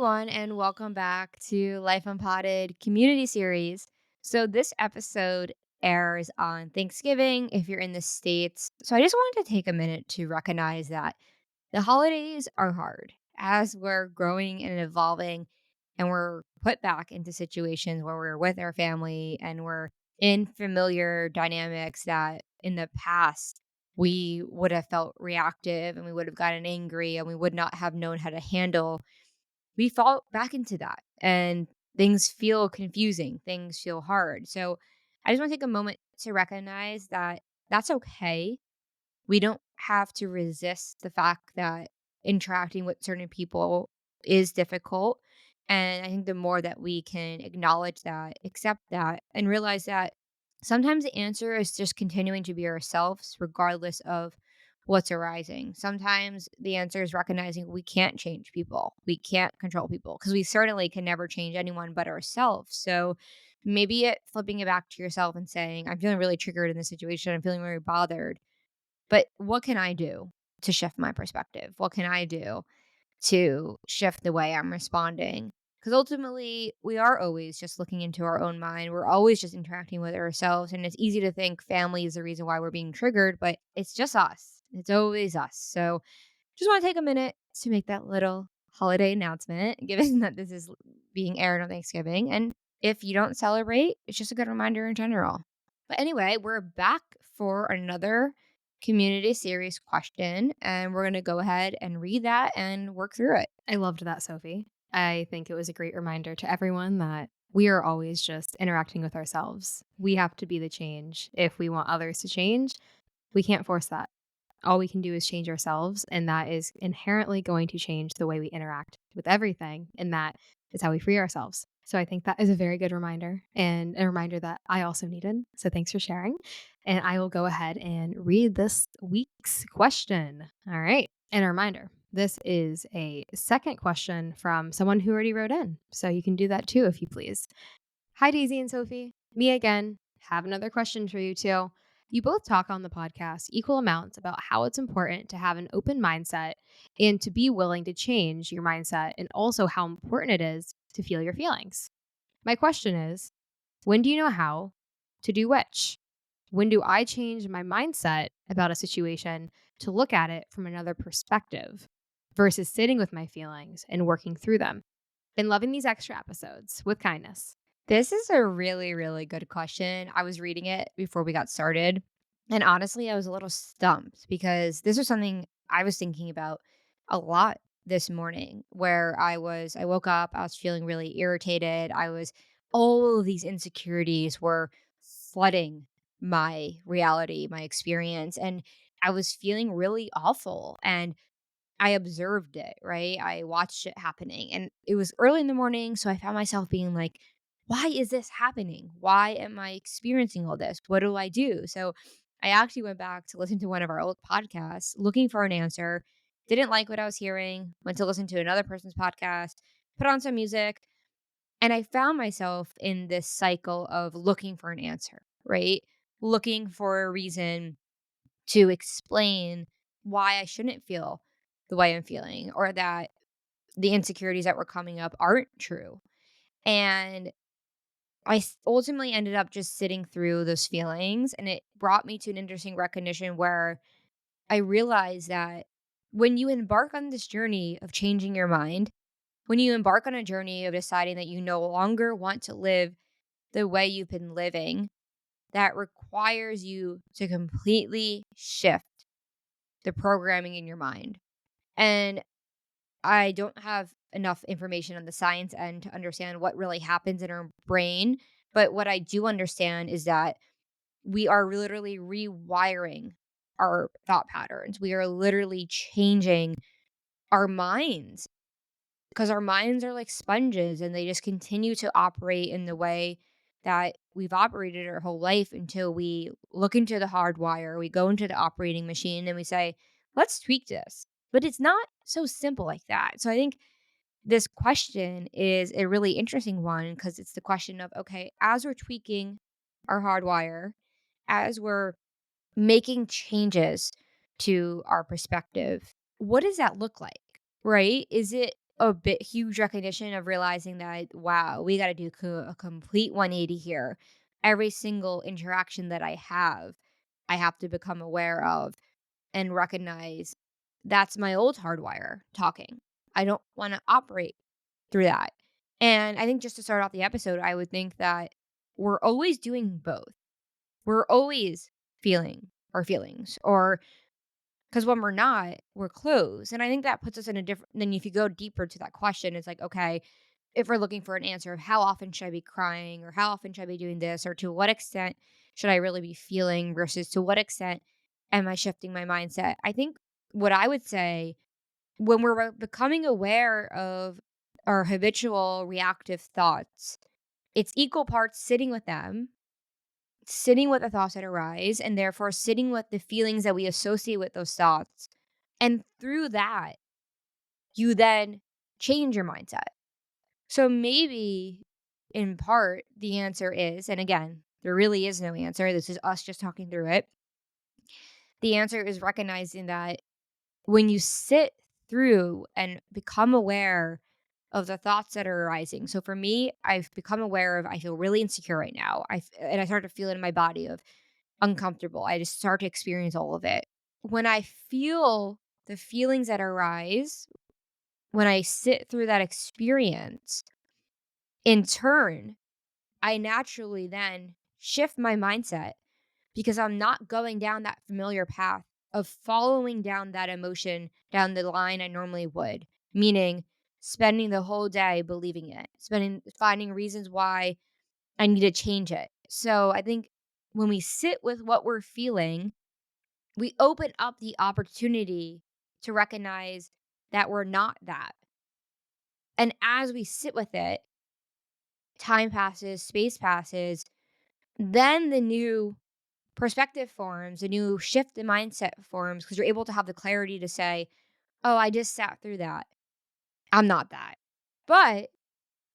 everyone, and welcome back to Life Unpotted Community Series. So, this episode airs on Thanksgiving if you're in the States. So, I just wanted to take a minute to recognize that the holidays are hard as we're growing and evolving, and we're put back into situations where we're with our family and we're in familiar dynamics that in the past we would have felt reactive and we would have gotten angry and we would not have known how to handle. We fall back into that and things feel confusing, things feel hard. So I just want to take a moment to recognize that that's okay. We don't have to resist the fact that interacting with certain people is difficult. And I think the more that we can acknowledge that, accept that, and realize that sometimes the answer is just continuing to be ourselves, regardless of what's arising. Sometimes the answer is recognizing we can't change people, we can't control people, because we certainly can never change anyone but ourselves. So maybe flipping it back to yourself and saying, I'm feeling really triggered in this situation, I'm feeling very bothered, but what can I do to shift my perspective? What can I do to shift the way I'm responding? Because ultimately, we are always just looking into our own mind. We're always just interacting with ourselves. And it's easy to think family is the reason why we're being triggered, but it's just us. It's always us. So just want to take a minute to make that little holiday announcement, given that this is being aired on Thanksgiving. And if you don't celebrate, it's just a good reminder in general. But anyway, we're back for another community series question, and we're going to go ahead and read that and work through it. I loved that, Sophie. I think it was a great reminder to everyone that we are always just interacting with ourselves. We have to be the change. If we want others to change, we can't force that. All we can do is change ourselves, and that is inherently going to change the way we interact with everything. And that is how we free ourselves. So I think that is a very good reminder and a reminder that I also needed. So thanks for sharing. And I will go ahead and read this week's question. All right. And a reminder, this is a second question from someone who already wrote in. So you can do that too, if you please. Hi, Daisy and Sophie. Me again. Have another question for you too. You both talk on the podcast equal amounts about how it's important to have an open mindset and to be willing to change your mindset, and also how important it is to feel your feelings. My question is, when do you know how to do which? When do I change my mindset about a situation to look at it from another perspective versus sitting with my feelings and working through them? Been loving these extra episodes. With kindness. This is a really, really good question. I was reading it before we got started. And honestly, I was a little stumped because this was something I was thinking about a lot this morning where I woke up, I was feeling really irritated. All of these insecurities were flooding my reality, my experience. And I was feeling really awful. And I observed it, right? I watched it happening and it was early in the morning. So I found myself being like, why is this happening? Why am I experiencing all this? What do I do? So I actually went back to listen to one of our old podcasts looking for an answer. Didn't like what I was hearing, went to listen to another person's podcast, put on some music, and I found myself in this cycle of looking for an answer, right? Looking for a reason to explain why I shouldn't feel the way I'm feeling or that the insecurities that were coming up aren't true. And ultimately ended up just sitting through those feelings. And it brought me to an interesting recognition where I realized that when you embark on this journey of changing your mind, when you embark on a journey of deciding that you no longer want to live the way you've been living, that requires you to completely shift the programming in your mind. And I don't have enough information on the science end to understand what really happens in our brain. But what I do understand is that we are literally rewiring our thought patterns. We are literally changing our minds because our minds are like sponges and they just continue to operate in the way that we've operated our whole life until we look into the hardwire, we go into the operating machine and we say, let's tweak this. But it's not so simple like that. So I think this question is a really interesting one because it's the question of okay, as we're tweaking our hardwire, as we're making changes to our perspective, what does that look like? Right? Is it a bit huge recognition of realizing that, wow, we got to do a complete 180 here. Every single interaction that I have to become aware of and recognize that's my old hardwire talking. I don't want to operate through that. And I think just to start off the episode, I would think that we're always doing both. We're always feeling our feelings, or because when we're not, we're closed. And I think that puts us in a different, then if you go deeper to that question, it's like, okay, if we're looking for an answer of how often should I be crying, or how often should I be doing this, or to what extent should I really be feeling versus to what extent am I shifting my mindset? I think what I would say when we're becoming aware of our habitual reactive thoughts, it's equal parts sitting with them, sitting with the thoughts that arise, and therefore sitting with the feelings that we associate with those thoughts. And through that, you then change your mindset. So maybe in part, the answer is, and again, there really is no answer. This is us just talking through it. The answer is recognizing that when you sit through and become aware of the thoughts that are arising. So for me, I've become aware of I feel really insecure right now. And I start to feel it in my body of uncomfortable. I just start to experience all of it. When I feel the feelings that arise, when I sit through that experience, in turn, I naturally then shift my mindset because I'm not going down that familiar path of following down that emotion down the line I normally would, meaning spending the whole day believing it, finding reasons why I need to change it. So I think when we sit with what we're feeling, we open up the opportunity to recognize that we're not that. And as we sit with it, time passes, space passes, then the new perspective forms, a new shift in mindset forms because you're able to have the clarity to say, oh, I just sat through that. I'm not that. But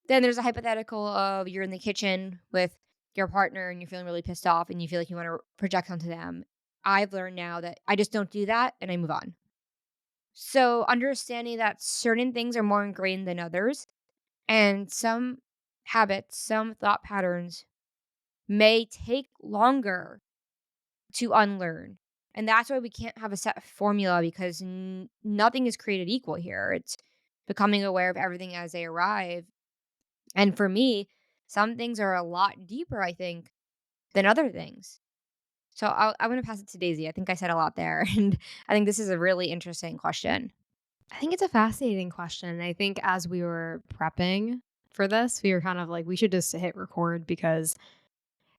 then there's a hypothetical of you're in the kitchen with your partner and you're feeling really pissed off and you feel like you want to project onto them. I've learned now that I just don't do that and I move on. So understanding that certain things are more ingrained than others, and some habits, some thought patterns may take longer to unlearn. And that's why we can't have a set formula because nothing is created equal here. It's becoming aware of everything as they arrive. And for me, some things are a lot deeper, I think, than other things. So I'm going to pass it to Daisy. I think I said a lot there. And I think this is a really interesting question. I think it's a fascinating question. I think as we were prepping for this, we were kind of like, we should just hit record because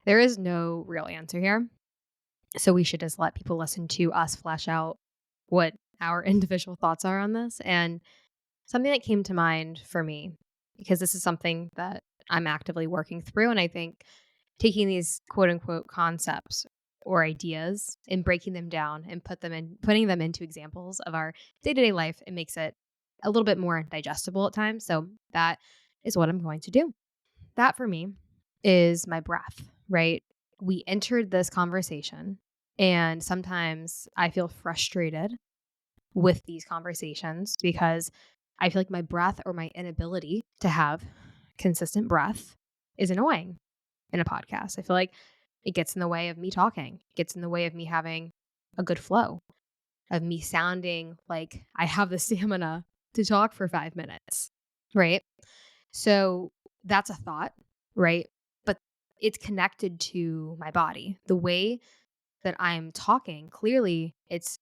there is no real answer here. So we should just let people listen to us flesh out what our individual thoughts are on this. And something that came to mind for me, because this is something that I'm actively working through. And I think taking these quote unquote concepts or ideas and breaking them down and putting them into examples of our day-to-day life, it makes it a little bit more digestible at times. So that is what I'm going to do. That for me is my breath, right? We entered this conversation and sometimes I feel frustrated with these conversations because I feel like my breath or my inability to have consistent breath is annoying in a podcast. I feel like it gets in the way of me talking, it gets in the way of me having a good flow, of me sounding like I have the stamina to talk for 5 minutes, right? So that's a thought, right? But it's connected to my body. The way that I'm talking, clearly it's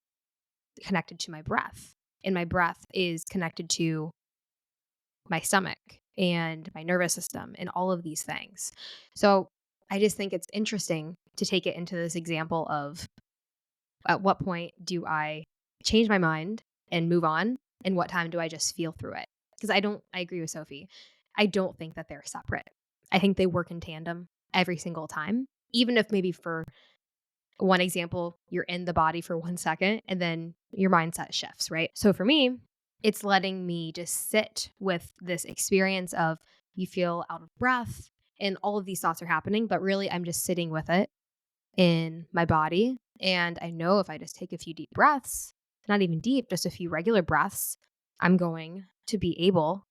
connected to my breath. And my breath is connected to my stomach and my nervous system and all of these things. So I just think it's interesting to take it into this example of at what point do I change my mind and move on? And what time do I just feel through it? Because I agree with Sophie. I don't think that they're separate. I think they work in tandem every single time. Even if maybe for one example, you're in the body for 1 second and then your mindset shifts, right? So for me, it's letting me just sit with this experience of you feel out of breath and all of these thoughts are happening, but really I'm just sitting with it in my body. And I know if I just take a few deep breaths, not even deep, just a few regular breaths, I'm going to be able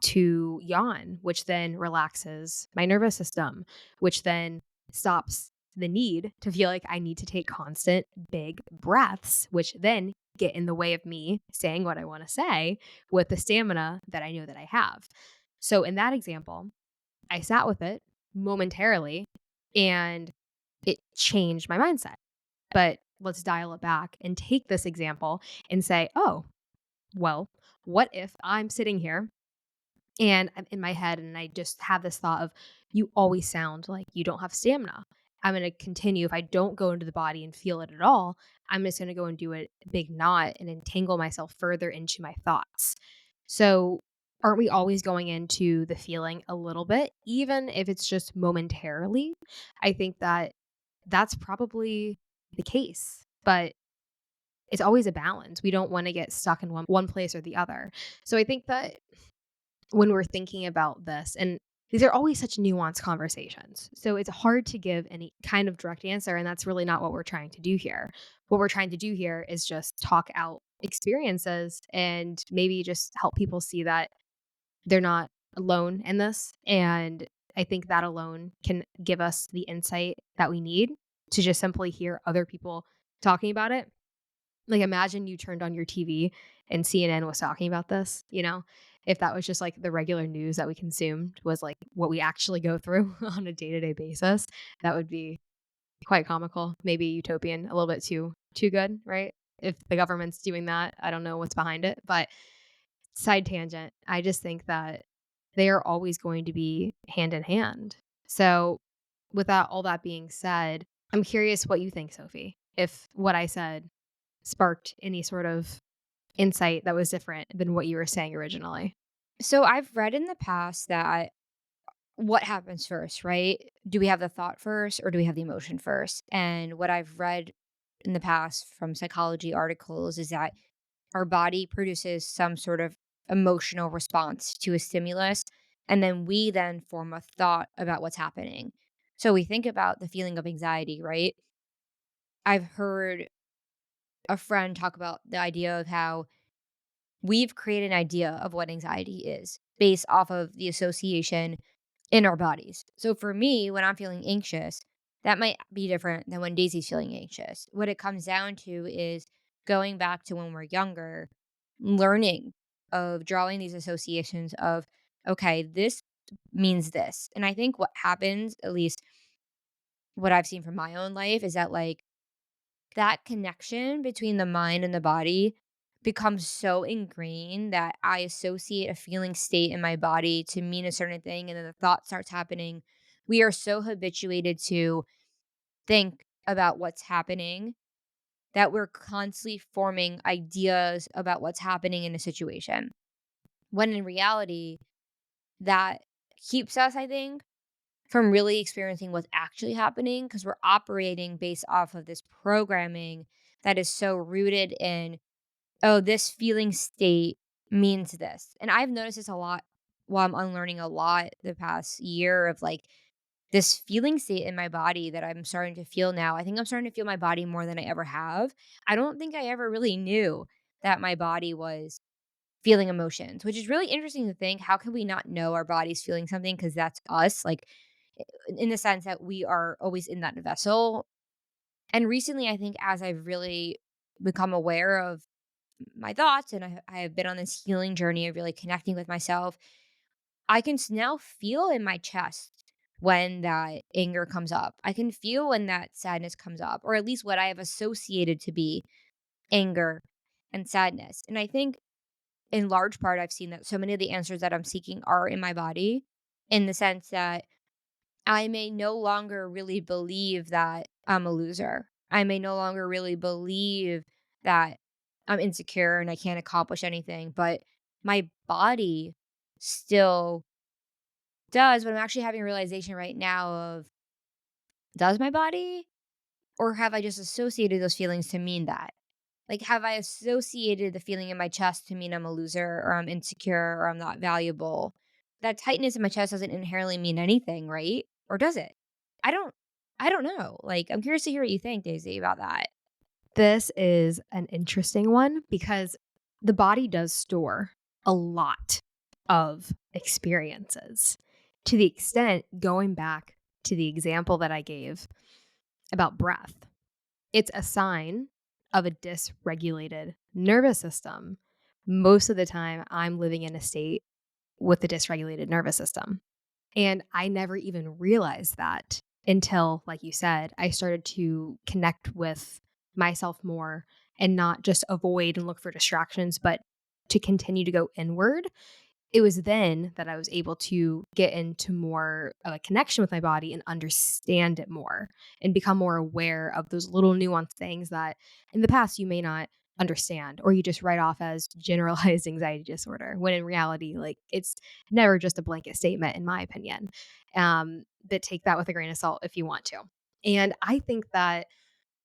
to yawn, which then relaxes my nervous system, which then stops the need to feel like I need to take constant big breaths, which then get in the way of me saying what I want to say with the stamina that I know that I have. So in that example, I sat with it momentarily and it changed my mindset. But let's dial it back and take this example and say, oh, well, what if I'm sitting here and I'm in my head and I just have this thought of, you always sound like you don't have stamina. I'm going to continue. If I don't go into the body and feel it at all, I'm just going to go and do a big knot and entangle myself further into my thoughts. So, aren't we always going into the feeling a little bit, even if it's just momentarily? I think that that's probably the case, but it's always a balance. We don't want to get stuck in one place or the other. So I think that when we're thinking about this, and these are always such nuanced conversations. So it's hard to give any kind of direct answer. And that's really not what we're trying to do here. What we're trying to do here is just talk out experiences and maybe just help people see that they're not alone in this. And I think that alone can give us the insight that we need to just simply hear other people talking about it. Like, imagine you turned on your TV and CNN was talking about this, if that was just like the regular news that we consumed was like what we actually go through on a day-to-day basis, that would be quite comical, maybe utopian, a little bit too good, right? If the government's doing that, I don't know what's behind it, but side tangent, I just think that they are always going to be hand in hand. So, with all that being said, I'm curious what you think, Sophie. If what I said sparked any sort of insight that was different than what you were saying originally. So I've read in the past that what happens first, right? Do we have the thought first or do we have the emotion first? And what I've read in the past from psychology articles is that our body produces some sort of emotional response to a stimulus. And then we then form a thought about what's happening. So we think about the feeling of anxiety, right? I've heard a friend talk about the idea of how we've created an idea of what anxiety is based off of the association in our bodies. So for me, when I'm feeling anxious, that might be different than when Daisy's feeling anxious. What it comes down to is going back to when we're younger, learning of drawing these associations of, okay, this means this. And I think what happens, at least what I've seen from my own life, is that like that connection between the mind and the body becomes so ingrained that I associate a feeling state in my body to mean a certain thing, and then the thought starts happening. We are so habituated to think about what's happening that we're constantly forming ideas about what's happening in a situation. When in reality, that keeps us, I think, from really experiencing what's actually happening because we're operating based off of this programming that is so rooted in, oh, this feeling state means this. And I've noticed this a lot while I'm unlearning a lot the past year of like this feeling state in my body that I'm starting to feel now. I think I'm starting to feel my body more than I ever have. I don't think I ever really knew that my body was feeling emotions, which is really interesting to think. How can we not know our body's feeling something? Because that's us. Like, in the sense that we are always in that vessel. And recently, I think as I've really become aware of my thoughts and I have been on this healing journey of really connecting with myself, I can now feel in my chest when that anger comes up. I can feel when that sadness comes up, or at least what I have associated to be anger and sadness. And I think in large part, I've seen that so many of the answers that I'm seeking are in my body, in the sense that I may no longer really believe that I'm a loser. I may no longer really believe that I'm insecure and I can't accomplish anything, but my body still does. But I'm actually having a realization right now of, does my body, or have I just associated those feelings to mean that? Like, have I associated the feeling in my chest to mean I'm a loser or I'm insecure or I'm not valuable? That tightness in my chest doesn't inherently mean anything, right? Or does it? I don't I don't know. Like, I'm curious to hear what you think, Daisy, about that. This is an interesting one because The body does store a lot of experiences to the extent going back to the example that I gave about breath. It's a sign of a dysregulated nervous system. Most of the time, I'm living in a state with a dysregulated nervous system. And I never even realized that until, like you said, I started to connect with myself more and not just avoid and look for distractions, but to continue to go inward. It was then that I was able to get into more of a connection with my body and understand it more and become more aware of those little nuanced things that in the past you may not understand or you just write off as generalized anxiety disorder when in reality like it's never just a blanket statement in my opinion. But take that with a grain of salt if you want to. And I think that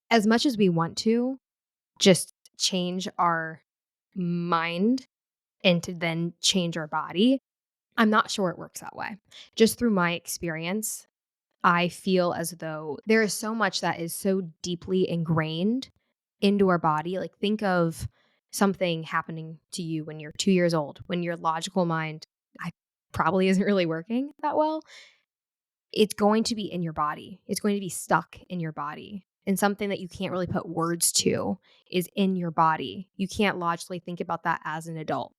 as much as we want to just change our mind and to then change our body, I'm not sure it works that way. Just through my experience, I feel as though there is so much that is so deeply ingrained into our body. Like, think of something happening to you when you're 2 years old, when your logical mind I, probably isn't really working that well. It's going to be in your body, it's going to be stuck in your body. And something that you can't really put words to is in your body. You can't logically think about that as an adult.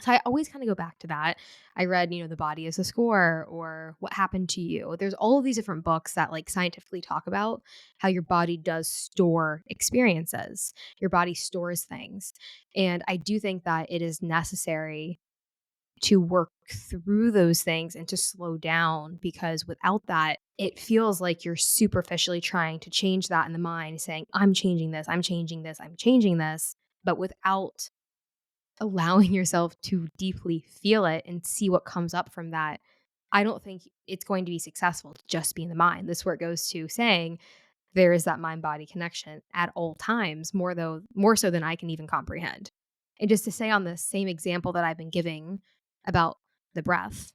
So I always kind of go back to that. I read, The Body is a Score or What Happened to You. There's all of these different books that like scientifically talk about how your body does store experiences. Your body stores things. And I do think that it is necessary to work through those things and to slow down because without that, it feels like you're superficially trying to change that in the mind, saying, I'm changing this, I'm changing this, I'm changing this. But without allowing yourself to deeply feel it and see what comes up from that, I don't think it's going to be successful to just be in the mind. This is where it goes to saying there is that mind body connection at all times, more so than I can even comprehend. And just to say on the same example that I've been giving about the breath,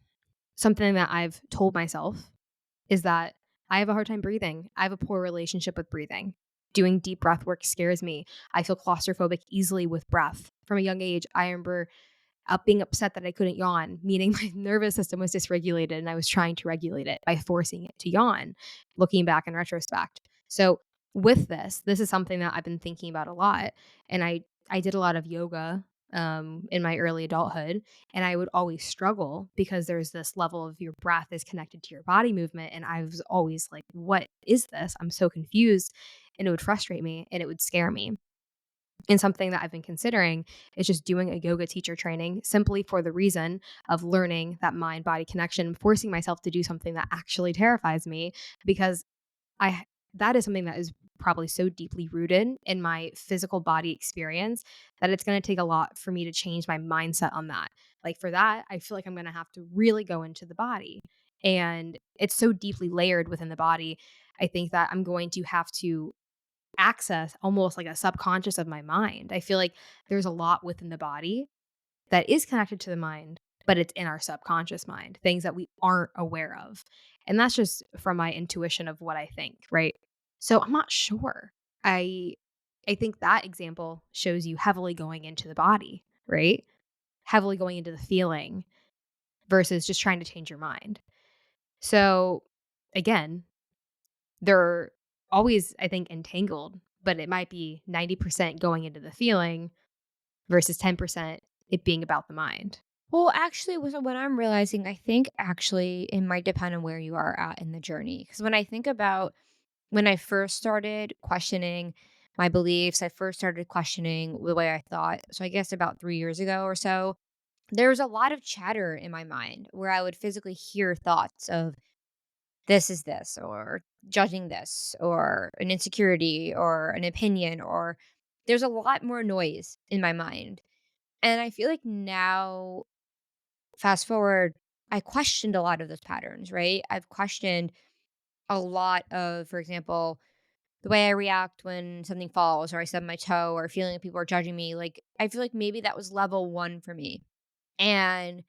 something that I've told myself is that I have a hard time breathing. I have a poor relationship with breathing. Doing deep breath work scares me. I feel claustrophobic easily with breath. From a young age, I remember being upset that I couldn't yawn, meaning my nervous system was dysregulated and I was trying to regulate it by forcing it to yawn, looking back in retrospect. So, with this is something that I've been thinking about a lot. And I did a lot of yoga in my early adulthood. And I would always struggle because there's this level of your breath is connected to your body movement. And I was always like, what is this? I'm so confused. And it would frustrate me and it would scare me. And something that I've been considering is just doing a yoga teacher training simply for the reason of learning that mind body connection, forcing myself to do something that actually terrifies me because I that is something that is probably so deeply rooted in my physical body experience that it's going to take a lot for me to change my mindset on that. Like for that, I feel like I'm going to have to really go into the body. And it's so deeply layered within the body. I think that I'm going to have to access almost like a subconscious of my mind. I feel like there's a lot within the body that is connected to the mind, but it's in our subconscious mind, things that we aren't aware of. And that's just from my intuition of what I think, right? So I'm not sure. I I think that example shows you heavily going into the body, right? Heavily going into the feeling versus just trying to change your mind. So again, they're always, I think, entangled, but it might be 90% going into the feeling versus 10% it being about the mind. Well, actually, with what I'm realizing, I think actually it might depend on where you are at in the journey. Because when I think about when I first started questioning my beliefs, I first started questioning the way I thought. So I guess about 3 years ago or so, there was a lot of chatter in my mind where I would physically hear thoughts of this is this, or judging this, or an insecurity, or an opinion, or there's a lot more noise in my mind. And I feel like now, fast forward, I questioned a lot of those patterns, right? I've questioned a lot of, for example, the way I react when something falls or I stub my toe or feeling like people are judging me. Like, I feel like maybe that was level one for me. And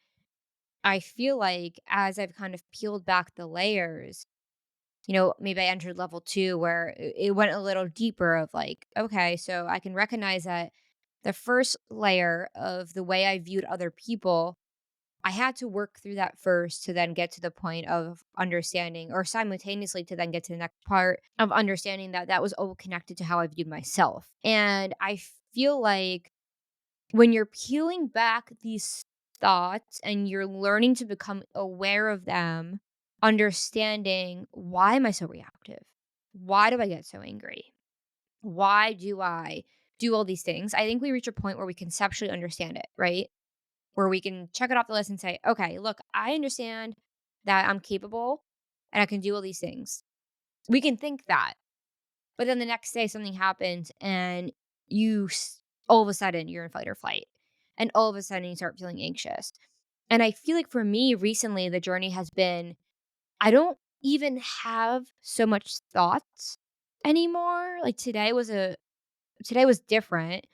I feel like as I've kind of peeled back the layers, maybe I entered level two where it went a little deeper of like, okay, so I can recognize that The first layer of the way I viewed other people, I had to work through that first to then get to the point of understanding, or simultaneously to then get to the next part of understanding that that was all connected to how I viewed myself. And I feel like when you're peeling back these thoughts and you're learning to become aware of them, understanding, why am I so reactive? Why do I get so angry? Why do I do all these things? I think we reach a point where we conceptually understand it, right? Where we can check it off the list and say, okay, look, I understand that I'm capable and I can do all these things. We can think that. But then the next day something happens and all of a sudden you're in fight or flight. And all of a sudden you start feeling anxious. And I feel like for me recently, the journey has been I don't even have so much thoughts anymore. Like today was different,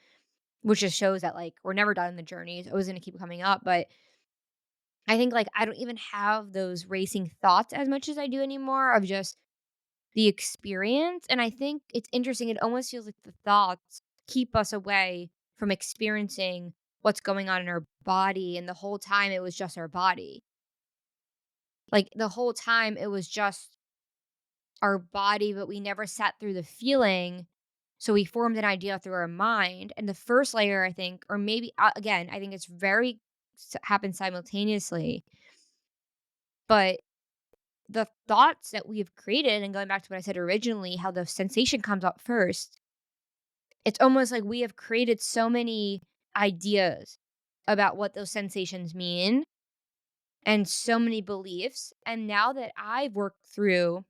which just shows that like we're never done in the journey. It's always gonna keep coming up. But I think like I don't even have those racing thoughts as much as I do anymore of just the experience. And I think it's interesting. It almost feels like the thoughts keep us away from experiencing what's going on in our body. And the whole time it was just our body. Like the whole time it was just our body, but we never sat through the feeling. So we formed an idea through our mind. And the first layer, I think, or maybe again, I think it's happens simultaneously. But the thoughts that we have created, and going back to what I said originally, how the sensation comes up first, it's almost like we have created so many ideas about what those sensations mean and so many beliefs. And now that I've worked through,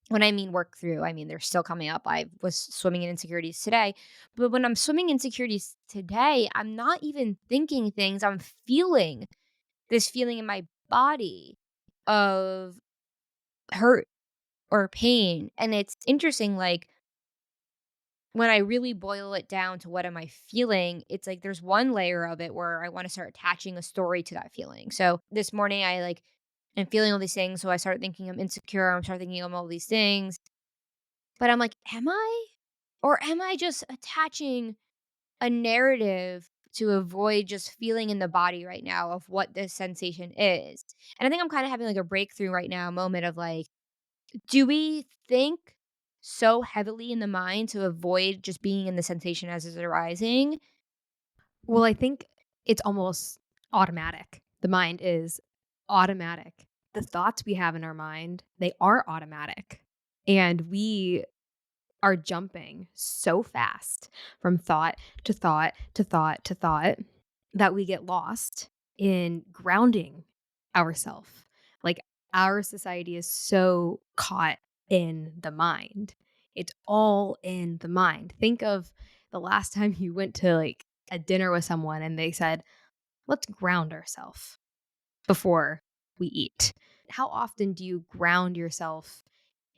when I mean work through, I mean they're still coming up. I was swimming in insecurities today. But when I'm swimming insecurities today, I'm not even thinking things. I'm feeling this feeling in my body of hurt or pain. And it's interesting, like when I really boil it down to what am I feeling, it's like there's one layer of it where I want to start attaching a story to that feeling. So this morning I like am feeling all these things. So I started thinking I'm insecure. I'm starting thinking I'm all these things. But I'm like, am I? Or am I just attaching a narrative to avoid just feeling in the body right now of what this sensation is? And I think I'm kind of having like a breakthrough right now, moment of like, do we think so heavily in the mind to avoid just being in the sensation as it's arising? Well, I think it's almost automatic. The mind is automatic. The thoughts we have in our mind, they are automatic. And we are jumping so fast from thought to thought to thought to thought that we get lost in grounding ourselves. Like our society is so caught in the mind. It's all in the mind. Think of the last time you went to like a dinner with someone and they said, let's ground ourselves before we eat. How often do you ground yourself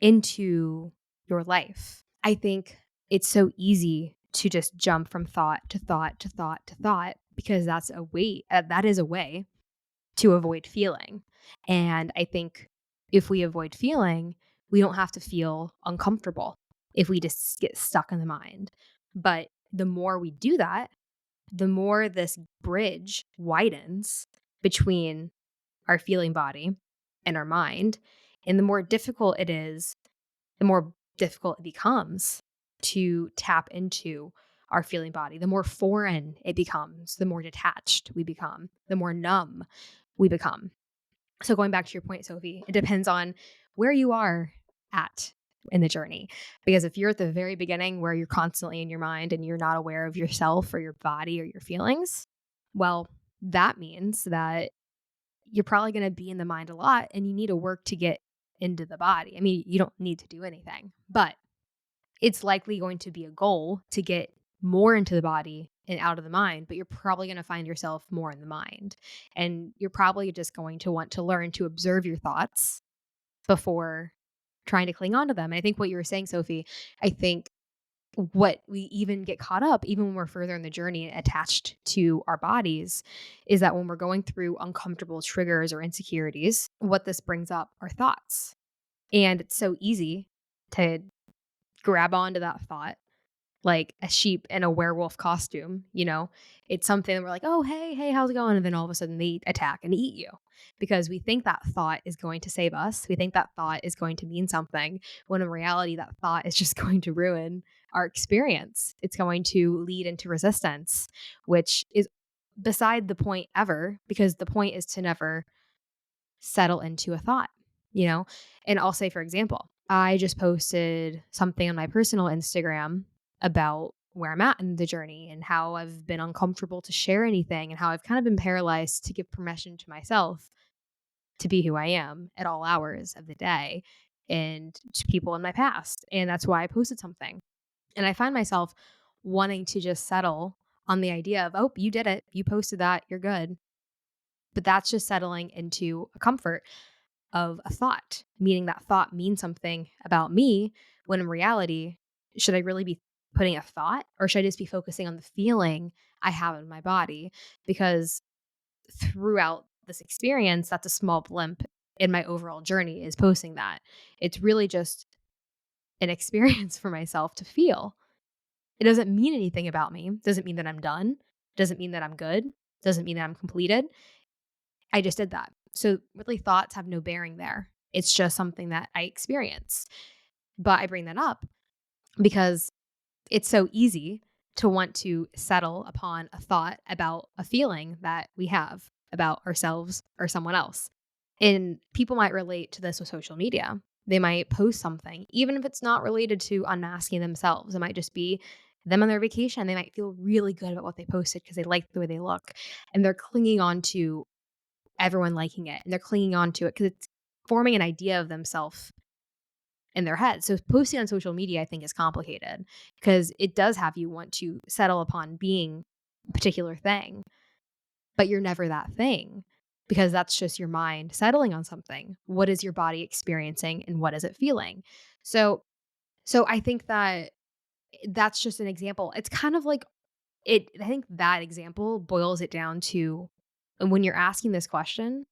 into your life? I think it's so easy to just jump from thought to thought to thought to thought because that is a way to avoid feeling. And I think if we avoid feeling, we don't have to feel uncomfortable if we just get stuck in the mind. But the more we do that, the more this bridge widens between our feeling body and our mind. And the more difficult it is, the more difficult it becomes to tap into our feeling body. The more foreign it becomes, the more detached we become, the more numb we become. So, going back to your point, Sophie, it depends on where you are at in the journey. Because if you're at the very beginning where you're constantly in your mind and you're not aware of yourself or your body or your feelings, well, that means that you're probably going to be in the mind a lot and you need to work to get into the body. I mean, you don't need to do anything, but it's likely going to be a goal to get more into the body and out of the mind, but you're probably going to find yourself more in the mind. And you're probably just going to want to learn to observe your thoughts before trying to cling on to them. And I think what you were saying, Sophie, I think what we even get caught up, even when we're further in the journey attached to our bodies, is that when we're going through uncomfortable triggers or insecurities, what this brings up are thoughts. And it's so easy to grab onto that thought like a sheep in a werewolf costume, you know? It's something that we're like, "Oh, hey, hey, how's it going?" And then all of a sudden they attack and eat you because we think that thought is going to save us. We think that thought is going to mean something when in reality that thought is just going to ruin our experience. It's going to lead into resistance, which is beside the point ever because the point is to never settle into a thought, you know? And I'll say, for example, I just posted something on my personal Instagram about where I'm at in the journey and how I've been uncomfortable to share anything and how I've kind of been paralyzed to give permission to myself to be who I am at all hours of the day and to people in my past. And that's why I posted something. And I find myself wanting to just settle on the idea of, oh, you did it. You posted that. You're good. But that's just settling into a comfort of a thought, meaning that thought means something about me when in reality, should I really be putting a thought or should I just be focusing on the feeling I have in my body? Because throughout this experience, that's a small blimp in my overall journey is posting that. It's really just an experience for myself to feel. It doesn't mean anything about me. Doesn't mean that I'm done. Doesn't mean that I'm good. Doesn't mean that I'm completed. I just did that. So really thoughts have no bearing there. It's just something that I experience. But I bring that up because it's so easy to want to settle upon a thought about a feeling that we have about ourselves or someone else. And people might relate to this with social media. They might post something, even if it's not related to unmasking themselves. It might just be them on their vacation. They might feel really good about what they posted because they like the way they look. And they're clinging on to everyone liking it and they're clinging on to it because it's forming an idea of themselves in their head. So posting on social media, I think, is complicated because it does have you want to settle upon being a particular thing, but you're never that thing because that's just your mind settling on something. What is your body experiencing and what is it feeling? So so I think that that's just an example. It's kind of like it I think that example boils it down to when you're asking this question,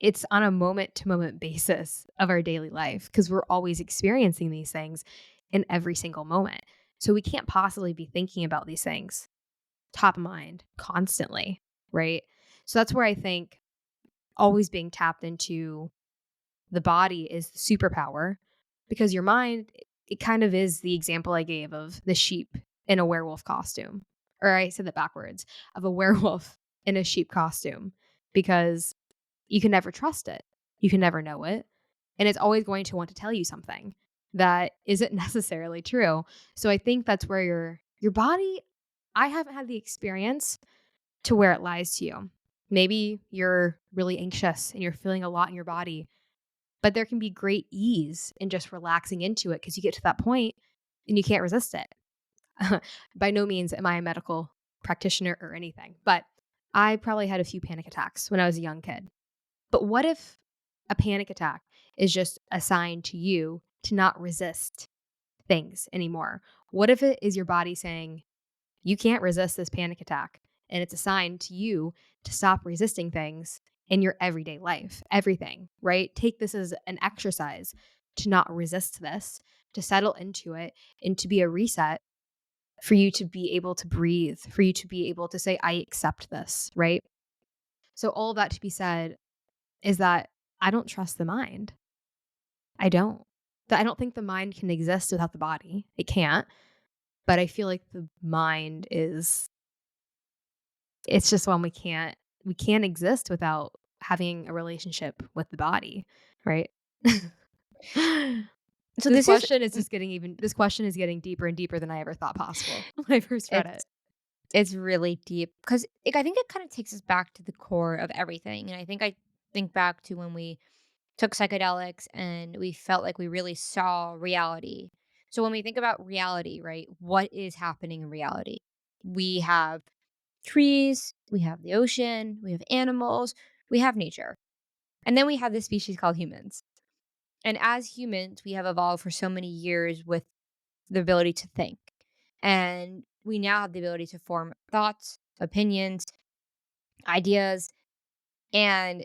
it's on a moment to moment basis of our daily life because we're always experiencing these things in every single moment. So we can't possibly be thinking about these things top of mind constantly, right? So that's where I think always being tapped into the body is the superpower because your mind, it kind of is the example I gave of the sheep in a werewolf costume. Or I said that backwards of a werewolf in a sheep costume because you can never trust it. You can never know it. And it's always going to want to tell you something that isn't necessarily true. So I think that's where your body, I haven't had the experience to where it lies to you. Maybe you're really anxious and you're feeling a lot in your body, but there can be great ease in just relaxing into it because you get to that point and you can't resist it. By no means am I a medical practitioner or anything, but I probably had a few panic attacks when I was a young kid. But what if a panic attack is just a sign to you to not resist things anymore? What if it is your body saying, you can't resist this panic attack? And it's a sign to you to stop resisting things in your everyday life, everything, right? Take this as an exercise to not resist this, to settle into it, and to be a reset for you to be able to breathe, for you to be able to say, I accept this, right? So, all of that to be said is that I don't trust the mind. I don't. I don't think the mind can exist without the body. It can't. But I feel like the mind is it's just one we can't exist without having a relationship with the body, right? So this is This question is getting deeper and deeper than I ever thought possible when I first read it. it's it's really deep because I think it kind of takes us back to the core of everything. And I think back to when we took psychedelics and we felt like we really saw reality. So when we think about reality, right, what is happening in reality? We have trees, we have the ocean, we have animals, we have nature. And then we have this species called humans. And as humans, we have evolved for so many years with the ability to think. And we now have the ability to form thoughts, opinions, ideas, and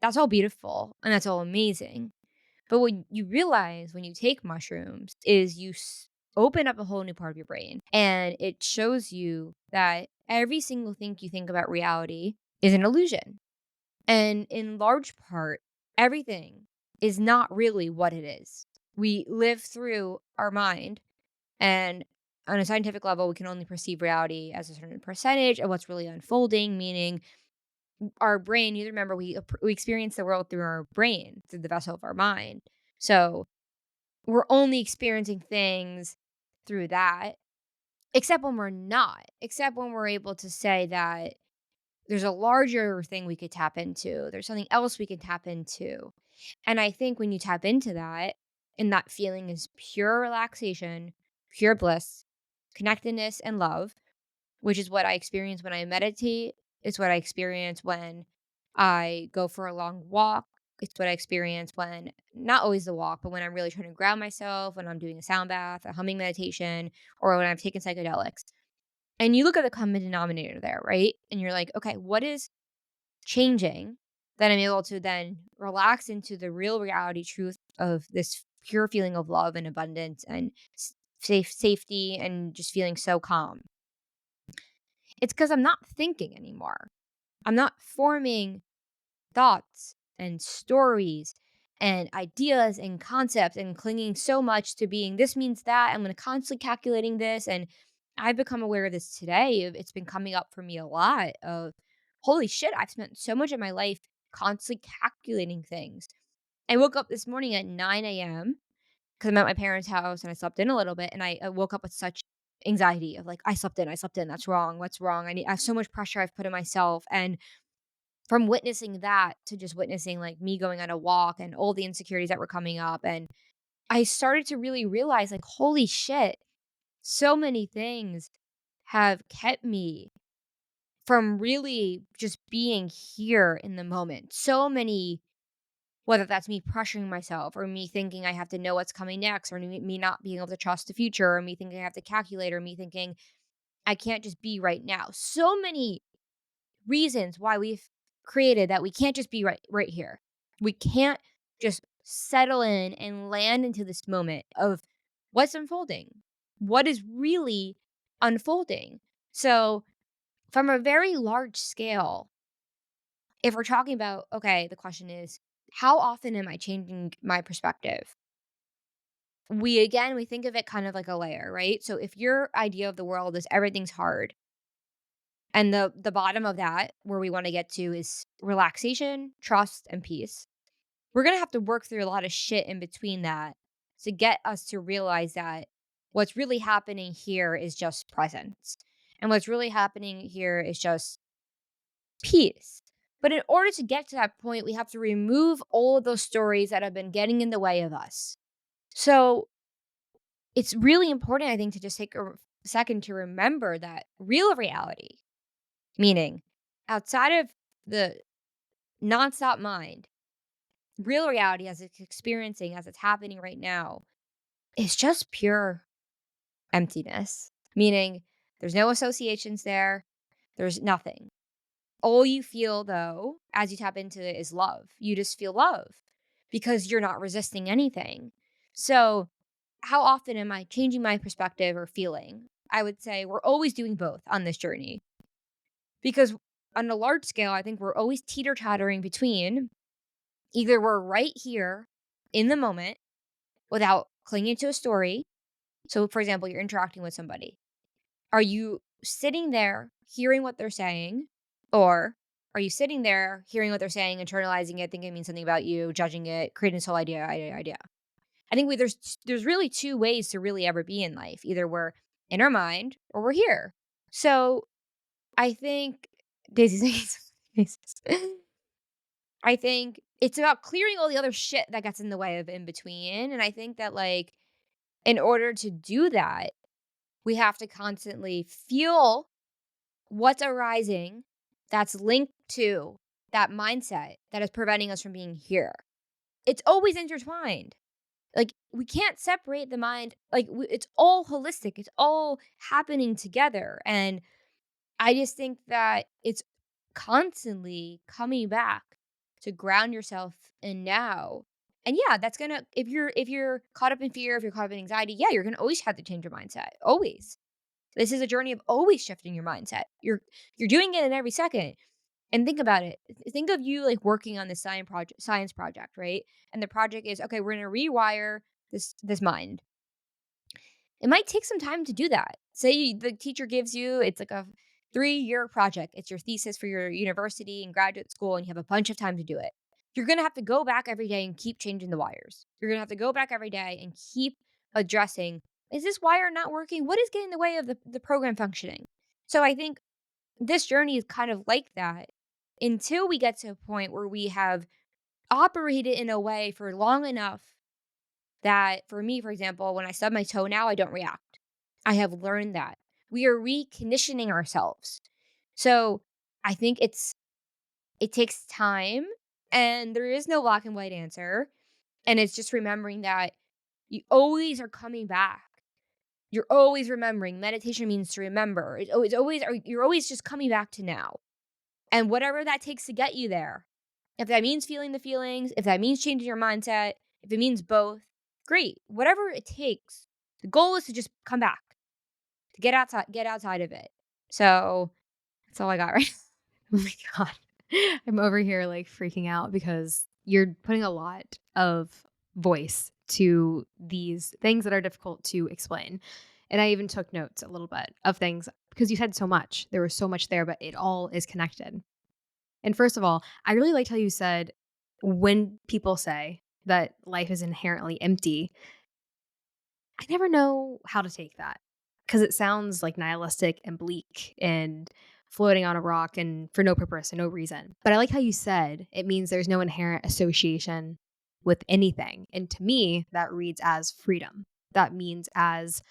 that's all beautiful and that's all amazing. But what you realize when you take mushrooms is open up a whole new part of your brain, and it shows you that every single thing you think about reality is an illusion. And in large part, everything is not really what it is. We live through our mind, and on a scientific level, we can only perceive reality as a certain percentage of what's really unfolding, meaning our brain, you remember we experience the world through our brain, through the vessel of our mind. So, we're only experiencing things through that, except when we're not, except when we're able to say that there's a larger thing we could tap into. There's something else we can tap into. And I think when you tap into that, and that feeling is pure relaxation, pure bliss, connectedness, and love, which is what I experience when I meditate. It's what I experience when I go for a long walk. It's what I experience when, not always the walk, but when I'm really trying to ground myself, when I'm doing a sound bath, a humming meditation, or when I've taken psychedelics. And you look at the common denominator there, right? And you're like, okay, what is changing that I'm able to then relax into the real reality truth of this pure feeling of love and abundance and safety and just feeling so calm? It's because I'm not thinking anymore. I'm not forming thoughts and stories and ideas and concepts and clinging so much to being this means that I'm going to constantly calculating this. And I've become aware of this today. It's been coming up for me a lot of holy shit, I've spent so much of my life constantly calculating things. I woke up this morning at 9 a.m. because I'm at my parents' house and I slept in a little bit, and I woke up with such anxiety of like, I slept in, that's wrong, what's wrong? I have so much pressure I've put on myself. And from witnessing that to just witnessing like me going on a walk and all the insecurities that were coming up. And I started to really realize like, holy shit, so many things have kept me from really just being here in the moment. So many, whether that's me pressuring myself or me thinking I have to know what's coming next, or me not being able to trust the future, or me thinking I have to calculate, or me thinking I can't just be right now. So many reasons why we've created that we can't just be right here. We can't just settle in and land into this moment of what's unfolding. What is really unfolding? So, from a very large scale, if we're talking about, okay, the question is, how often am I changing my perspective? We think of it kind of like a layer, right? So if your idea of the world is everything's hard, and the bottom of that, where we wanna get to, is relaxation, trust, and peace. We're gonna have to work through a lot of shit in between that to get us to realize that what's really happening here is just presence, and what's really happening here is just peace. But in order to get to that point, we have to remove all of those stories that have been getting in the way of us. So, it's really important, I think, to just take a second to remember that real reality, meaning outside of the nonstop mind, real reality as it's experiencing, as it's happening right now, is just pure emptiness. Meaning there's no associations there, there's nothing. All you feel though, as you tap into it, is love. You just feel love because you're not resisting anything. So, how often am I changing my perspective or feeling? I would say we're always doing both on this journey. Because on a large scale, I think we're always teeter tottering between either we're right here in the moment without clinging to a story. So, for example, you're interacting with somebody. Are you sitting there hearing what they're saying? Or are you sitting there hearing what they're saying, internalizing it, thinking it means something about you, judging it, creating this whole idea? I think there's really two ways to really ever be in life. Either we're in our mind or we're here. So I think Daisy's I think it's about clearing all the other shit that gets in the way of in between. And I think that like in order to do that, we have to constantly feel what's arising that's linked to that mindset that is preventing us from being here. It's always intertwined. Like we can't separate the mind. Like it's all holistic. It's all happening together. And I just think that it's constantly coming back to ground yourself in now And yeah, that's gonna if you're caught up in fear, if you're caught up in anxiety, yeah, you're gonna always have to change your mindset. Always. This is a journey of always shifting your mindset. You're doing it in every second. And think about it. Think of you like working on this science project, right? And the project is okay, we're gonna rewire this mind. It might take some time to do that. The teacher gives you, it's like a 3-year project. It's your thesis for your university and graduate school, and you have a bunch of time to do it. You're going to have to go back every day and keep changing the wires. You're going to have to go back every day and keep addressing, is this wire not working? What is getting in the way of the program functioning? So I think this journey is kind of like that until we get to a point where we have operated in a way for long enough that for me, for example, when I stub my toe now, I don't react. I have learned that. We are reconditioning ourselves. So I think it takes time and there is no black and white answer. And it's just remembering that you always are coming back. You're always remembering. Meditation means to remember. It's always you're always just coming back to now. And whatever that takes to get you there. If that means feeling the feelings, if that means changing your mindset, if it means both, great. Whatever it takes. The goal is to just come back, to get outside of it. So that's all I got, right? Oh my god. I'm over here, like, freaking out because you're putting a lot of voice to these things that are difficult to explain. And I even took notes a little bit of things because you said so much. There was so much there, but it all is connected. And first of all, I really liked how you said when people say that life is inherently empty, I never know how to take that because it sounds like nihilistic and bleak and floating on a rock and for no purpose and no reason. But I like how you said it means there's no inherent association with anything. And to me, that reads as freedom. That means as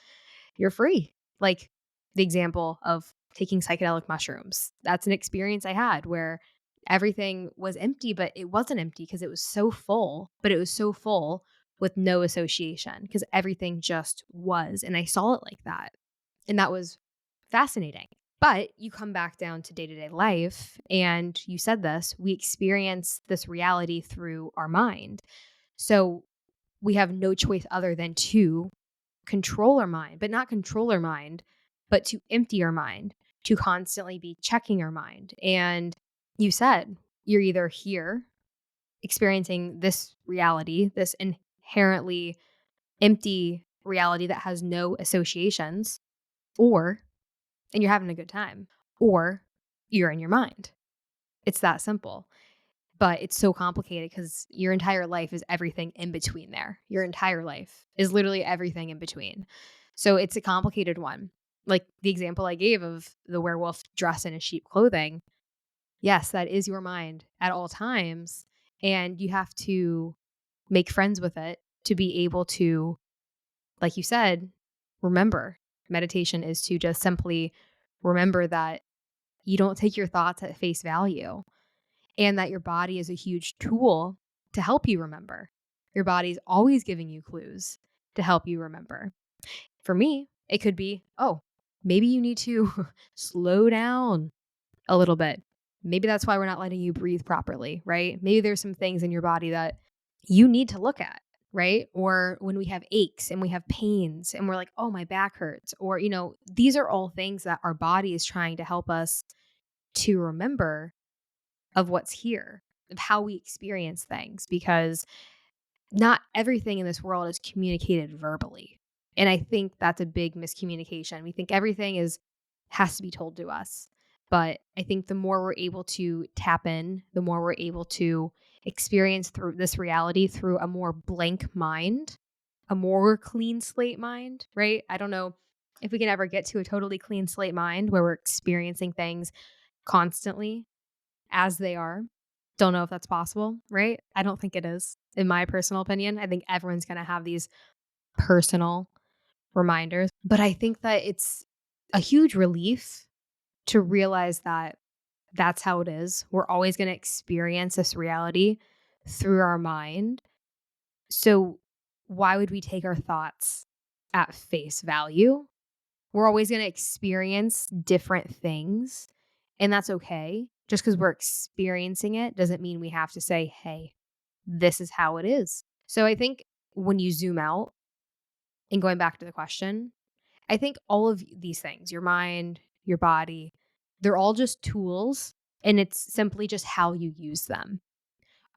you're free. Like the example of taking psychedelic mushrooms. That's an experience I had where everything was empty, but it wasn't empty because it was so full, but it was so full with no association because everything just was. And I saw it like that. And that was fascinating. But you come back down to day to day life, and you said this, we experience this reality through our mind. So we have no choice other than to control our mind, but not control our mind, but to empty our mind, to constantly be checking our mind. And you said you're either here experiencing this reality, this inherently empty reality that has no associations, or, and you're having a good time, or you're in your mind. It's that simple. But it's so complicated because your entire life is everything in between there. Your entire life is literally everything in between. So it's a complicated one. Like the example I gave of the werewolf dressed in a sheep clothing. Yes, that is your mind at all times. And you have to make friends with it to be able to, like you said, remember. Meditation is to just simply remember that you don't take your thoughts at face value and that your body is a huge tool to help you remember. Your body's always giving you clues to help you remember. For me, it could be, oh, maybe you need to slow down a little bit. Maybe that's why we're not letting you breathe properly, right? Maybe there's some things in your body that you need to look at, right? Or when we have aches and we have pains and we're like, oh, my back hurts. Or, these are all things that our body is trying to help us to remember of what's here, of how we experience things, because not everything in this world is communicated verbally. And I think that's a big miscommunication. We think everything has to be told to us. But I think the more we're able to tap in, the more we're able to experience through this reality through a more blank mind, a more clean slate mind, right? I don't know if we can ever get to a totally clean slate mind where we're experiencing things constantly as they are. Don't know if that's possible, right? I don't think it is, in my personal opinion. I think everyone's going to have these personal reminders, but I think that it's a huge relief to realize that that's how it is. We're always going to experience this reality through our mind. So, why would we take our thoughts at face value? We're always going to experience different things, and that's okay. Just because we're experiencing it doesn't mean we have to say, hey, this is how it is. So I think when you zoom out and going back to the question, I think all of these things, your mind, your body, they're all just tools and it's simply just how you use them.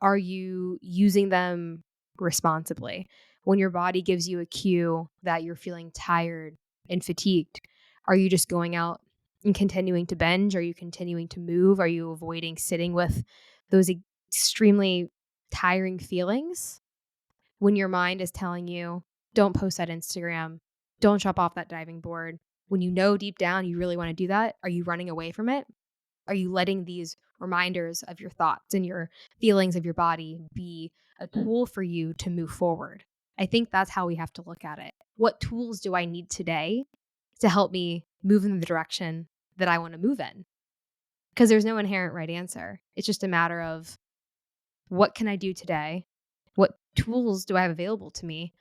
Are you using them responsibly? When your body gives you a cue that you're feeling tired and fatigued, are you just going out and continuing to binge? Are you continuing to move? Are you avoiding sitting with those extremely tiring feelings? When your mind is telling you, don't post that Instagram, don't jump off that diving board, when you know deep down you really want to do that, are you running away from it? Are you letting these reminders of your thoughts and your feelings of your body be a tool for you to move forward? I think that's how we have to look at it. What tools do I need today to help me move in the direction that I want to move in? Because there's no inherent right answer. It's just a matter of what can I do today? What tools do I have available to me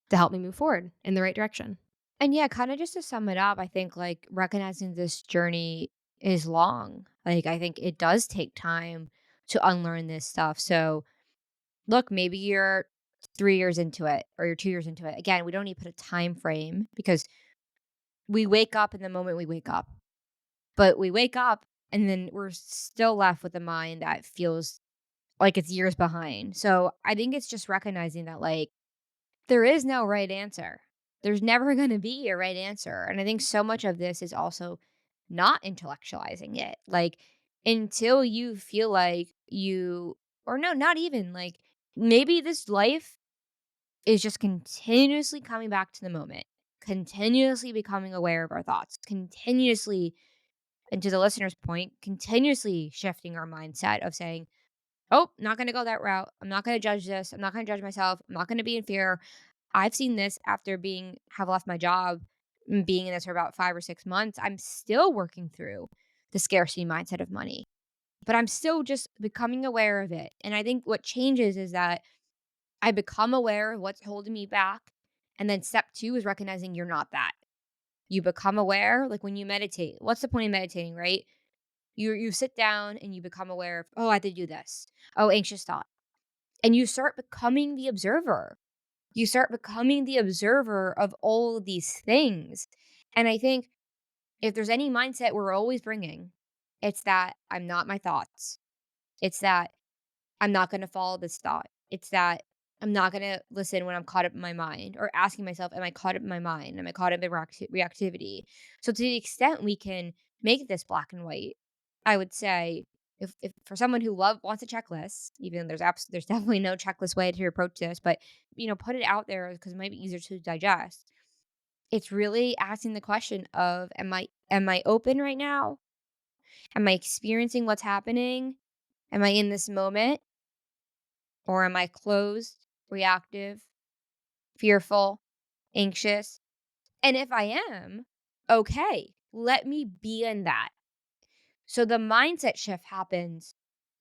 to help me move forward in the right direction? And yeah, kinda just to sum it up, I think, like, recognizing this journey is long. Like, I think it does take time to unlearn this stuff. So, look, maybe you're 3 years into it or you're 2 years into it. Again, we don't need to put a time frame because we wake up in the moment we wake up. But we wake up and then we're still left with a mind that feels like it's years behind. So, I think it's just recognizing that, like, there is no right answer. There's never gonna be a right answer, and I think so much of this is also not intellectualizing it. Like, until you feel like you or no, not even, like, maybe this life is just continuously coming back to the moment, continuously becoming aware of our thoughts, continuously and to the listener's point, continuously shifting our mindset of saying, "Oh, not gonna go that route. I'm not gonna judge this. I'm not gonna judge myself. I'm not gonna be in fear." I've seen this after being have left my job and being in this for about 5 or 6 months. I'm still working through the scarcity mindset of money, but I'm still just becoming aware of it. And I think what changes is that I become aware of what's holding me back. And then step 2 is recognizing you're not that. You become aware, like when you meditate. What's the point of meditating, right? You sit down and you become aware of, oh, I have to do this. Oh, anxious thought. And you start becoming the observer. You start becoming the observer of all of these things. And I think if there's any mindset we're always bringing, it's that I'm not my thoughts. It's that I'm not going to follow this thought. It's that I'm not going to listen when I'm caught up in my mind or asking myself, am I caught up in my mind? Am I caught up in reactivity? So, to the extent we can make this black and white, I would say if for someone who wants a checklist, even though there's definitely no checklist way to approach this, but put it out there because it might be easier to digest. It's really asking the question of am I open right now? Am I experiencing what's happening? Am I in this moment? Or am I closed, reactive, fearful, anxious? And if I am, okay, let me be in that. So the mindset shift happens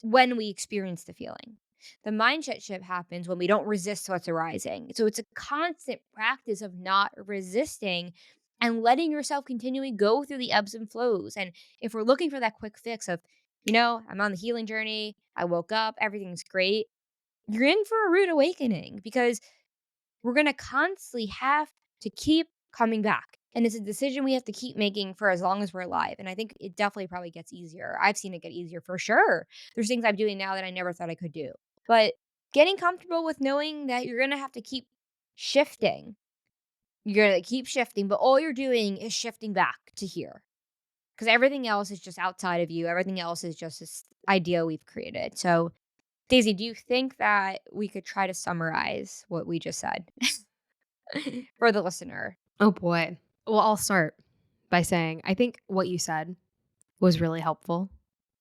when we experience the feeling. The mindset shift happens when we don't resist what's arising. So it's a constant practice of not resisting and letting yourself continually go through the ebbs and flows. And if we're looking for that quick fix of, I'm on the healing journey, I woke up, everything's great, you're in for a rude awakening because we're going to constantly have to keep coming back. And it's a decision we have to keep making for as long as we're alive. And I think it definitely probably gets easier. I've seen it get easier for sure. There's things I'm doing now that I never thought I could do. But getting comfortable with knowing that you're going to have to keep shifting. You're going to keep shifting, but all you're doing is shifting back to here because everything else is just outside of you. Everything else is just this idea we've created. So Daisy, do you think that we could try to summarize what we just said for the listener? Oh boy. Well, I'll start by saying I think what you said was really helpful.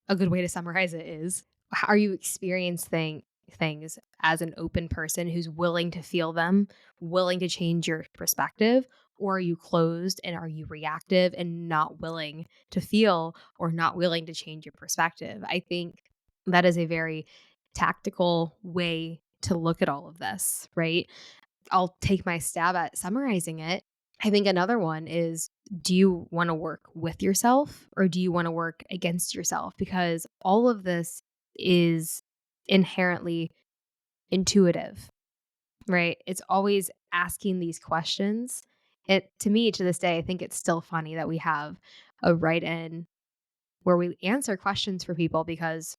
A good way to summarize it is, are you experiencing things as an open person who's willing to feel them, willing to change your perspective? Or are you closed and are you reactive and not willing to feel or not willing to change your perspective? I think that is a very tactical way to look at all of this, right? I'll take my stab at summarizing it. I think another one is, do you want to work with yourself or do you want to work against yourself? Because all of this is inherently intuitive. right? It's always asking these questions. It to me to this day, I think it's still funny that we have a write in where we answer questions for people because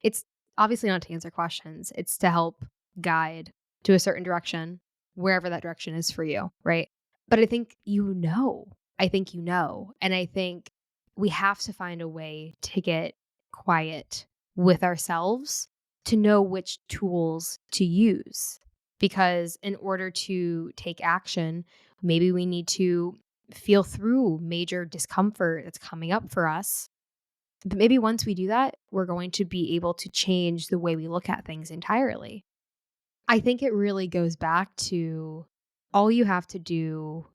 it's obviously not to answer questions. It's to help guide to a certain direction, wherever that direction is for you, right? But I think I think and I think we have to find a way to get quiet with ourselves to know which tools to use. Because in order to take action, maybe we need to feel through major discomfort that's coming up for us, but maybe once we do that, we're going to be able to change the way we look at things entirely. I think it really goes back to all you have to do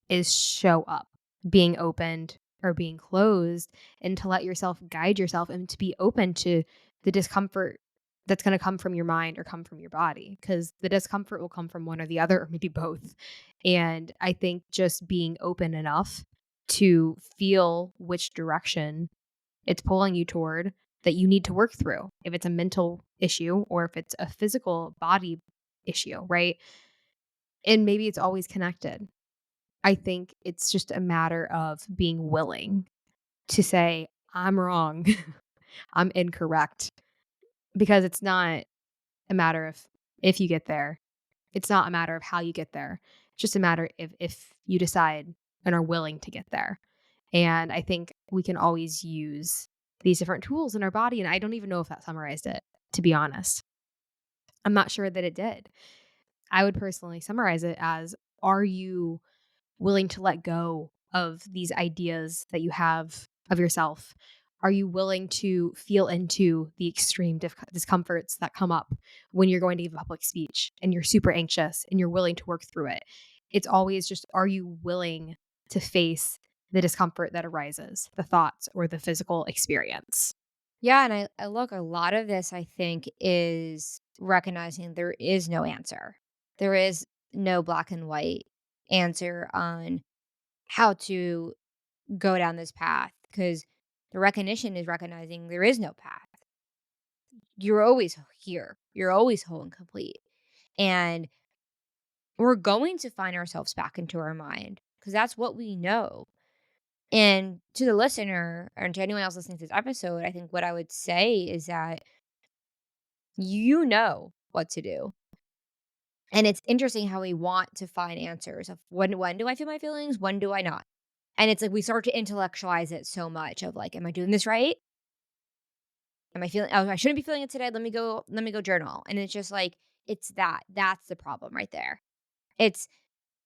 is show up, being opened or being closed, and to let yourself guide yourself and to be open to the discomfort that's going to come from your mind or come from your body, because the discomfort will come from one or the other or maybe both. And I think just being open enough to feel which direction it's pulling you toward that you need to work through. If it's a mental issue or if it's a physical body issue, right? And maybe it's always connected. I think it's just a matter of being willing to say, I'm wrong, I'm incorrect, because it's not a matter of if you get there. It's not a matter of how you get there. It's just a matter if you decide and are willing to get there. And I think we can always use these different tools in our body. And I don't even know if that summarized it, to be honest. I'm not sure that it did. I would personally summarize it as, are you willing to let go of these ideas that you have of yourself? Are you willing to feel into the extreme discomforts that come up when you're going to give a public speech and you're super anxious and you're willing to work through it? It's always just, are you willing to face the discomfort that arises, the thoughts or the physical experience? Yeah, and I look, a lot of this I think is recognizing there is no answer. There is no black and white answer on how to go down this path because the recognition is recognizing there is no path. You're always here. You're always whole and complete. And we're going to find ourselves back into our mind because that's what we know. And to the listener or to anyone else listening to this episode, I think what I would say is that you know what to do. And it's interesting how we want to find answers of when do I feel my feelings? When do I not? And it's like we start to intellectualize it so much of like, am I doing this right? Am I feeling oh, I shouldn't be feeling it today. Let me go journal. And it's just like it's that. That's the problem right there. It's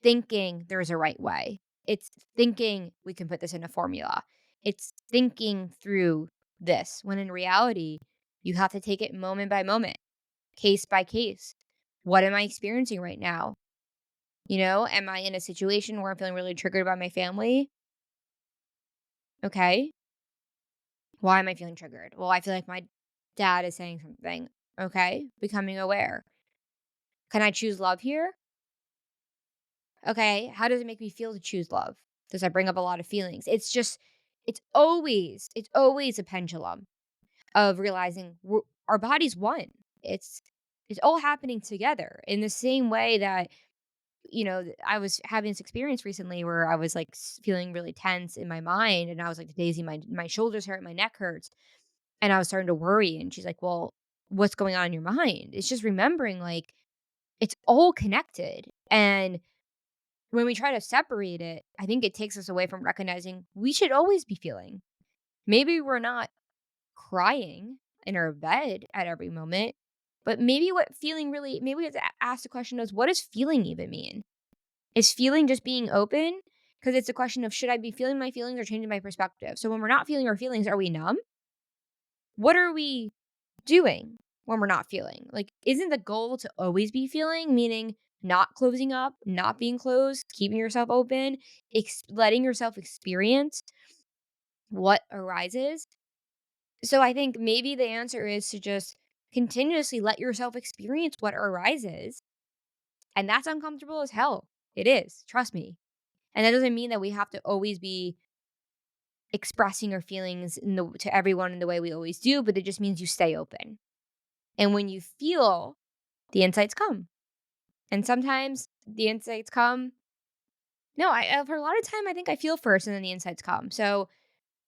thinking there's a right way. It's thinking we can put this in a formula. It's thinking through this when in reality, you have to take it moment by moment, case by case. What am I experiencing right now? Am I in a situation where I'm feeling really triggered by my family? Okay. Why am I feeling triggered? Well, I feel like my dad is saying something. Okay. Becoming aware. Can I choose love here? Okay. How does it make me feel to choose love? Does that bring up a lot of feelings? It's always a pendulum of realizing our body's one. It's, it's all happening together in the same way that I was having this experience recently where I was like feeling really tense in my mind, and I was like, Daisy, my shoulders hurt, my neck hurts, and I was starting to worry. And she's like, well, what's going on in your mind? It's just remembering like it's all connected. And when we try to separate it, I think it takes us away from recognizing we should always be feeling. Maybe we're not crying in our bed at every moment, but maybe we have to ask the question is, what does feeling even mean? Is feeling just being open? Because it's a question of should I be feeling my feelings or changing my perspective? So when we're not feeling our feelings, are we numb? What are we doing when we're not feeling? Like, isn't the goal to always be feeling, meaning not closing up, not being closed, keeping yourself open, letting yourself experience what arises? So I think maybe the answer is to just continuously let yourself experience what arises. And that's uncomfortable as hell. It is. Trust me. And that doesn't mean that we have to always be expressing our feelings to everyone in the way we always do, but it just means you stay open. And when you feel, the insights come. And sometimes the insights come. No, for a lot of time, I think I feel first and then the insights come. So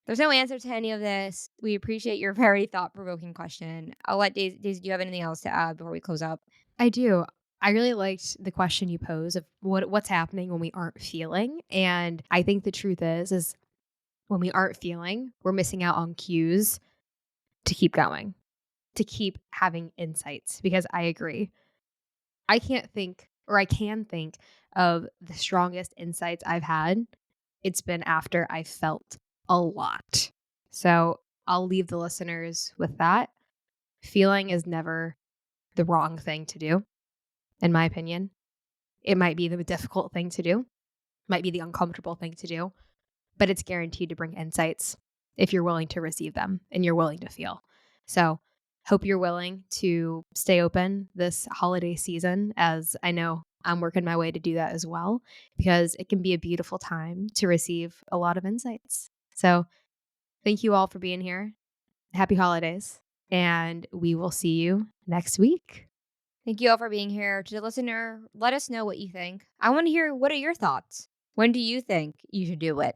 there's no answer to any of this. We appreciate your very thought provoking question. I'll let Daisy, do you have anything else to add before we close up? I do. I really liked the question you pose of what's happening when we aren't feeling. And I think the truth is when we aren't feeling, we're missing out on cues to keep going, to keep having insights. Because I agree. I can't think, or I can think of the strongest insights I've had. It's been after I felt a lot. So I'll leave the listeners with that. Feeling is never the wrong thing to do, in my opinion. It might be the difficult thing to do, might be the uncomfortable thing to do, but it's guaranteed to bring insights if you're willing to receive them and you're willing to feel. So, hope you're willing to stay open this holiday season, as I know I'm working my way to do that as well, because it can be a beautiful time to receive a lot of insights. So, thank you all for being here. Happy holidays, and we will see you next week. Thank you all for being here. To the listener, let us know what you think. I want to hear, what are your thoughts? When do you think you should do it?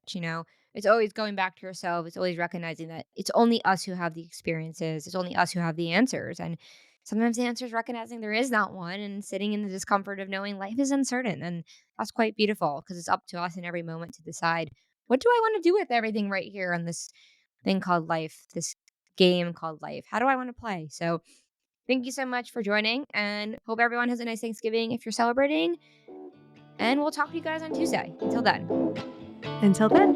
It's always going back to yourself. It's always recognizing that it's only us who have the experiences. It's only us who have the answers. And sometimes the answer is recognizing there is not one and sitting in the discomfort of knowing life is uncertain. And that's quite beautiful because it's up to us in every moment to decide, what do I want to do with everything right here on this thing called life, this game called life? How do I want to play? So, thank you so much for joining and hope everyone has a nice Thanksgiving if you're celebrating. And we'll talk to you guys on Tuesday. Until then. Until then.